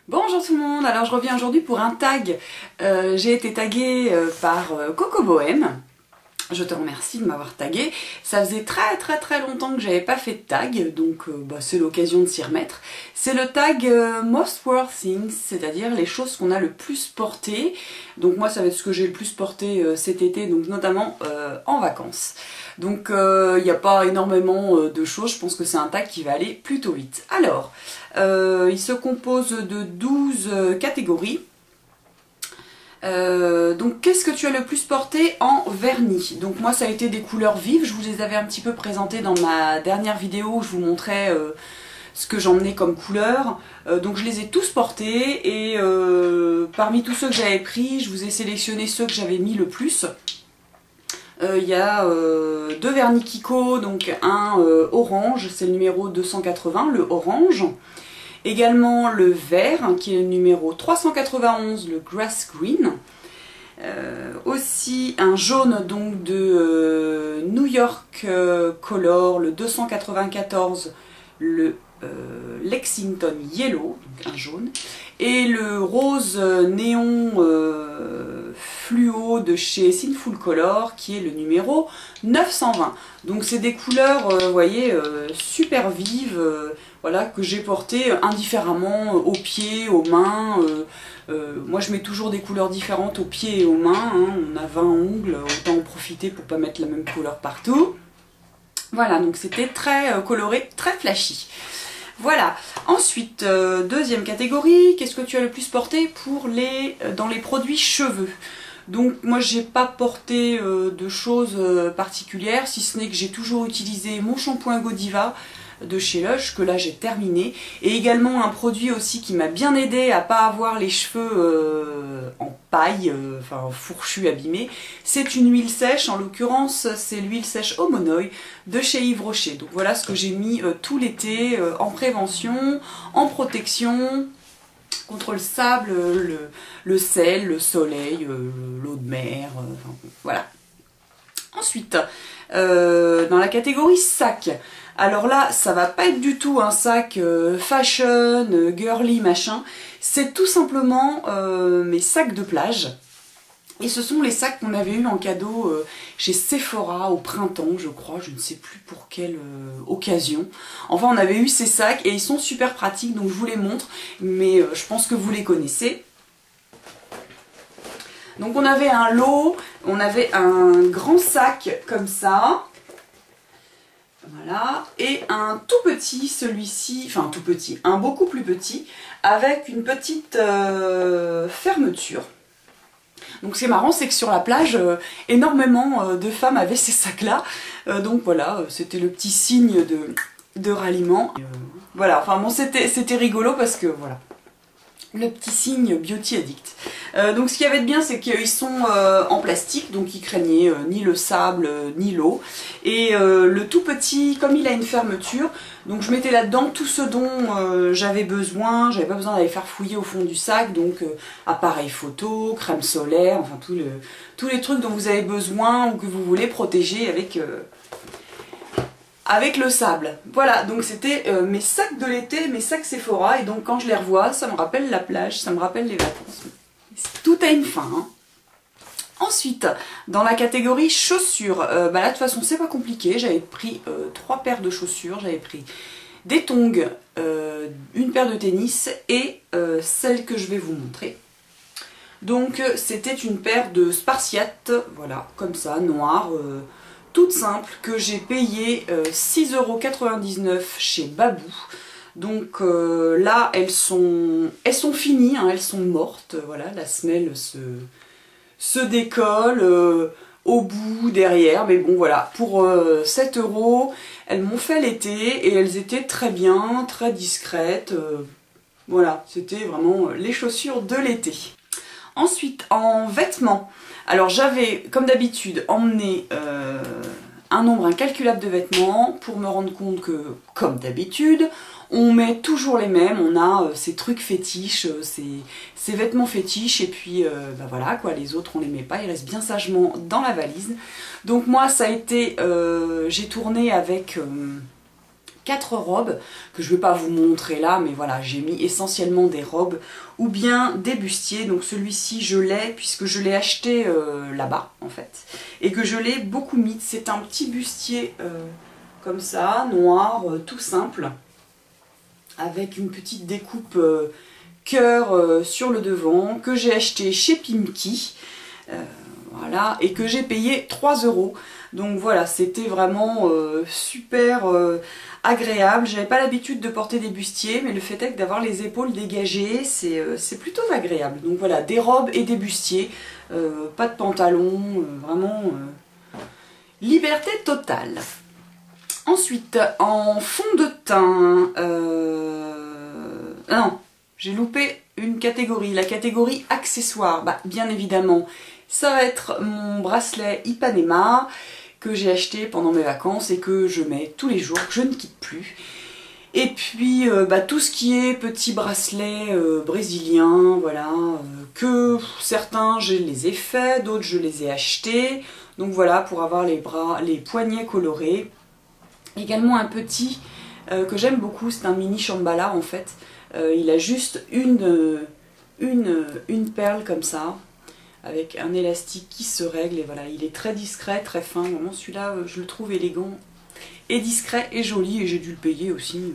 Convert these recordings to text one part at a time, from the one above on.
Bonjour tout le monde, alors je reviens aujourd'hui pour un tag. J'ai été taguée par Coco Bohème. Je te remercie de m'avoir tagué. Ça faisait très longtemps que j'avais pas fait de tag, donc c'est l'occasion de s'y remettre. C'est le tag Most Worth Things, c'est-à-dire les choses qu'on a le plus portées. Donc moi ça va être ce que j'ai le plus porté cet été, donc notamment en vacances. Donc il n'y a pas énormément de choses, je pense que c'est un tag qui va aller plutôt vite. Alors, il se compose de 12 catégories. Donc qu'est-ce que tu as le plus porté en vernis? Donc moi ça a été des couleurs vives, je vous les avais un petit peu présentées dans ma dernière vidéo où je vous montrais ce que j'emmenais comme couleur. Donc je les ai tous portés et parmi tous ceux que j'avais pris, je vous ai sélectionné ceux que j'avais mis le plus. Il y a deux vernis Kiko, donc un orange, c'est le numéro 280, le orange. Également le vert, qui est le numéro 391, le Grass Green. Aussi un jaune donc de New York Color, le 294, le Lexington Yellow, donc un jaune. Et le rose néon fluo de chez Sinful Color, qui est le numéro 920. Donc c'est des couleurs, vous voyez, super vives, voilà, que j'ai portées indifféremment aux pieds, aux mains. Moi je mets toujours des couleurs différentes aux pieds et aux mains, hein. On a 20 ongles, autant en profiter pour pas mettre la même couleur partout. Voilà, donc c'était très coloré, très flashy. Voilà, ensuite, deuxième catégorie, qu'est-ce que tu as le plus porté pour dans les produits cheveux? Donc moi j'ai pas porté de choses particulières, si ce n'est que j'ai toujours utilisé mon shampoing Godiva de chez Lush, que là j'ai terminé, et également un produit aussi qui m'a bien aidé à pas avoir les cheveux en paille, enfin fourchus, abîmés. C'est une huile sèche, en l'occurrence c'est l'huile sèche Homonoi de chez Yves Rocher. Donc voilà ce que j'ai mis tout l'été en prévention, en protection contre le sable, le sel, le soleil, l'eau de mer, enfin, voilà. Ensuite, dans la catégorie sac, alors là, ça va pas être du tout un sac fashion, girly, machin. C'est tout simplement mes sacs de plage. Et ce sont les sacs qu'on avait eu en cadeau chez Sephora au printemps, je crois, je ne sais plus pour quelle occasion. Enfin, on avait eu ces sacs et ils sont super pratiques, donc je vous les montre, mais je pense que vous les connaissez. Donc on avait un lot, on avait un grand sac comme ça. Voilà, et un tout petit, celui-ci, enfin tout petit, un beaucoup plus petit, avec une petite fermeture. Donc c'est marrant, c'est que sur la plage, énormément de femmes avaient ces sacs-là. Donc voilà, c'était le petit signe de ralliement. Voilà, enfin bon, c'était rigolo parce que voilà, le petit signe beauty addict. Donc ce qu'il y avait de bien, c'est qu'ils sont en plastique, donc ils craignaient ni le sable ni l'eau. Et le tout petit, comme il a une fermeture, donc je mettais là-dedans tout ce dont j'avais besoin. J'avais pas besoin d'aller faire fouiller au fond du sac, donc appareil photo, crème solaire, enfin tous les trucs dont vous avez besoin ou que vous voulez protéger avec le sable. Voilà, donc c'était mes sacs de l'été, mes sacs Sephora, et donc quand je les revois, ça me rappelle la plage, ça me rappelle les vacances. Tout a une fin, hein. Ensuite, dans la catégorie chaussures, là de toute façon c'est pas compliqué, j'avais pris 3 paires de chaussures, j'avais pris des tongs, une paire de tennis et celle que je vais vous montrer. Donc c'était une paire de Spartiates, voilà, comme ça, noire, toute simple, que j'ai payé 6,99 € chez Babou. Donc là elles sont finies, hein, elles sont mortes, voilà, la semelle se décolle au bout, derrière, mais bon voilà, pour 7 €, elles m'ont fait l'été et elles étaient très bien, très discrètes, voilà, c'était vraiment les chaussures de l'été. Ensuite, en vêtements, alors j'avais, comme d'habitude, emmené un nombre incalculable de vêtements pour me rendre compte que, comme d'habitude, on met toujours les mêmes, on a ces trucs fétiches, ces vêtements fétiches, et puis bah voilà quoi, les autres on les met pas, ils restent bien sagement dans la valise. Donc moi ça a été, j'ai tourné avec 4 robes que je ne vais pas vous montrer là, mais voilà, j'ai mis essentiellement des robes ou bien des bustiers. Donc celui-ci je l'ai puisque je l'ai acheté là-bas en fait et que je l'ai beaucoup mis. C'est un petit bustier comme ça, noir, tout simple, avec une petite découpe cœur sur le devant que j'ai acheté chez Pimki. Voilà, et que j'ai payé 3 €. Donc voilà, c'était vraiment super agréable. J'avais pas l'habitude de porter des bustiers, mais le fait est que d'avoir les épaules dégagées, c'est plutôt agréable. Donc voilà, des robes et des bustiers, pas de pantalon, vraiment liberté totale. Ensuite, en fond de teint, non, j'ai loupé une catégorie, la catégorie accessoires. Bah, bien évidemment, ça va être mon bracelet Ipanema que j'ai acheté pendant mes vacances et que je mets tous les jours, que je ne quitte plus. Et puis tout ce qui est petits bracelets brésiliens, voilà, que certains je les ai faits, d'autres je les ai achetés. Donc voilà, pour avoir les poignets colorés. Également un petit que j'aime beaucoup, c'est un mini Shambhala en fait. Il a juste une perle comme ça, avec un élastique qui se règle, et voilà, il est très discret, très fin. Vraiment, celui-là, je le trouve élégant et discret et joli, et j'ai dû le payer aussi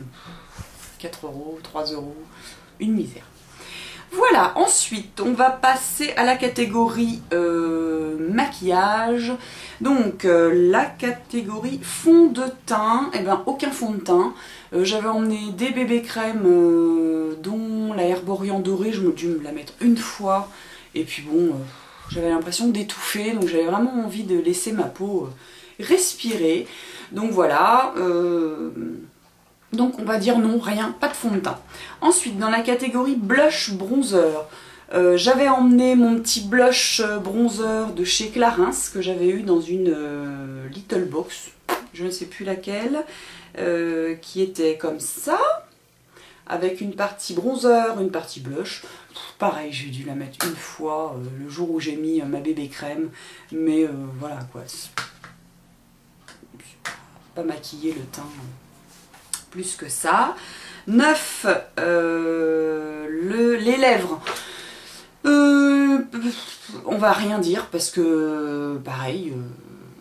4 €, 3 €, une misère. Voilà, ensuite, on va passer à la catégorie maquillage. Donc, la catégorie fond de teint, eh ben, aucun fond de teint. J'avais emmené des bébés crèmes, dont la Herborian dorée, je me dû me la mettre une fois. Et puis bon, j'avais l'impression d'étouffer, donc j'avais vraiment envie de laisser ma peau respirer. Donc voilà, donc on va dire non, rien, pas de fond de teint. Ensuite, dans la catégorie blush bronzer, j'avais emmené mon petit blush bronzer de chez Clarins, que j'avais eu dans une little box, je ne sais plus laquelle, qui était comme ça, avec une partie bronzer, une partie blush. Pareil, j'ai dû la mettre une fois le jour où j'ai mis ma bébé crème, mais voilà quoi, pas maquiller le teint plus que ça. 9, les lèvres. On va rien dire parce que pareil,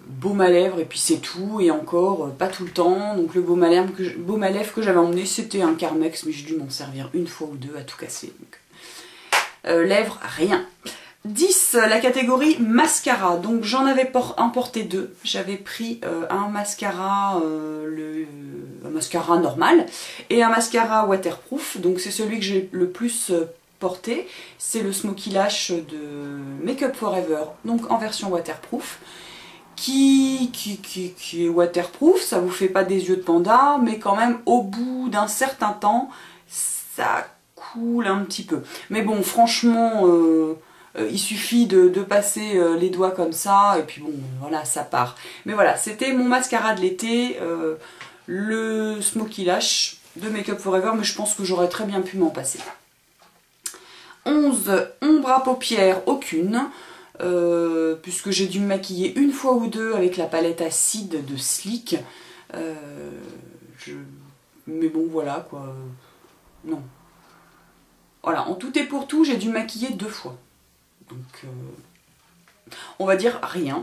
baume à lèvres et puis c'est tout, et encore pas tout le temps. Donc le baume à lèvres que j'avais emmené, c'était un Carmex, mais j'ai dû m'en servir une fois ou deux à tout casser. Donc, lèvres, rien. 10, la catégorie mascara. Donc j'en avais emporté 2. J'avais pris un mascara, un mascara normal et un mascara waterproof. Donc c'est celui que j'ai le plus porté. C'est le Smoky Lash de Make Up For Ever, donc en version waterproof. Qui est waterproof, ça vous fait pas des yeux de panda, mais quand même au bout d'un certain temps, ça coule un petit peu. Mais bon, franchement, il suffit de passer les doigts comme ça, et puis bon, voilà, ça part. Mais voilà, c'était mon mascara de l'été, le Smoky Lash de Make Up For Ever, mais je pense que j'aurais très bien pu m'en passer. 11, ombre à paupières, aucune. Puisque j'ai dû me maquiller une fois ou deux avec la palette acide de Sleek. Mais bon, voilà quoi. Non. Voilà, en tout et pour tout, j'ai dû me maquiller 2 fois. Donc, on va dire rien.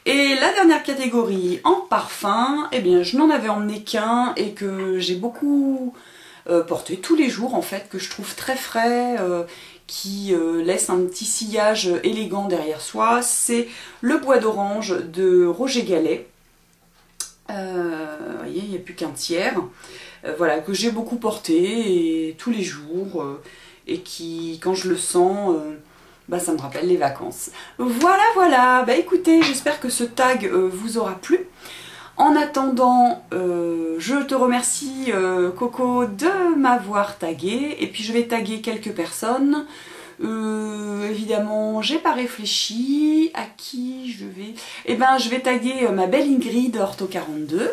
Et la dernière catégorie, en parfum, eh bien, je n'en avais emmené qu'un et que j'ai beaucoup porté tous les jours en fait, que je trouve très frais, qui laisse un petit sillage élégant derrière soi. C'est le bois d'orange de Roger Gallet. Vous voyez, il n'y a plus qu'un tiers. Voilà, que j'ai beaucoup porté et tous les jours, et qui, quand je le sens, ça me rappelle les vacances. Voilà, voilà. Bah écoutez, j'espère que ce tag vous aura plu. En attendant, je te remercie Coco de m'avoir tagué, et puis je vais taguer quelques personnes. Évidemment, j'ai pas réfléchi à qui je vais. Eh ben, je vais taguer ma belle Ingrid Ortho 42.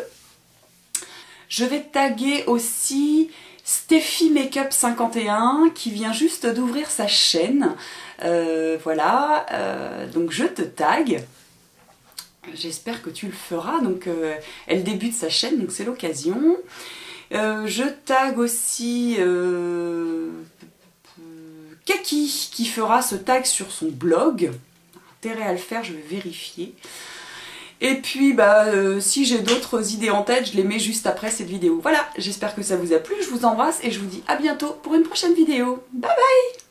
Je vais taguer aussi Steffi Makeup 51 qui vient juste d'ouvrir sa chaîne. Voilà, donc je te tag. J'espère que tu le feras. Donc elle débute sa chaîne, donc c'est l'occasion. Je tag aussi Kaki qui fera ce tag sur son blog. Intérêt à le faire, je vais vérifier. Et puis si j'ai d'autres idées en tête, je les mets juste après cette vidéo. Voilà, j'espère que ça vous a plu, je vous embrasse et je vous dis à bientôt pour une prochaine vidéo. Bye bye!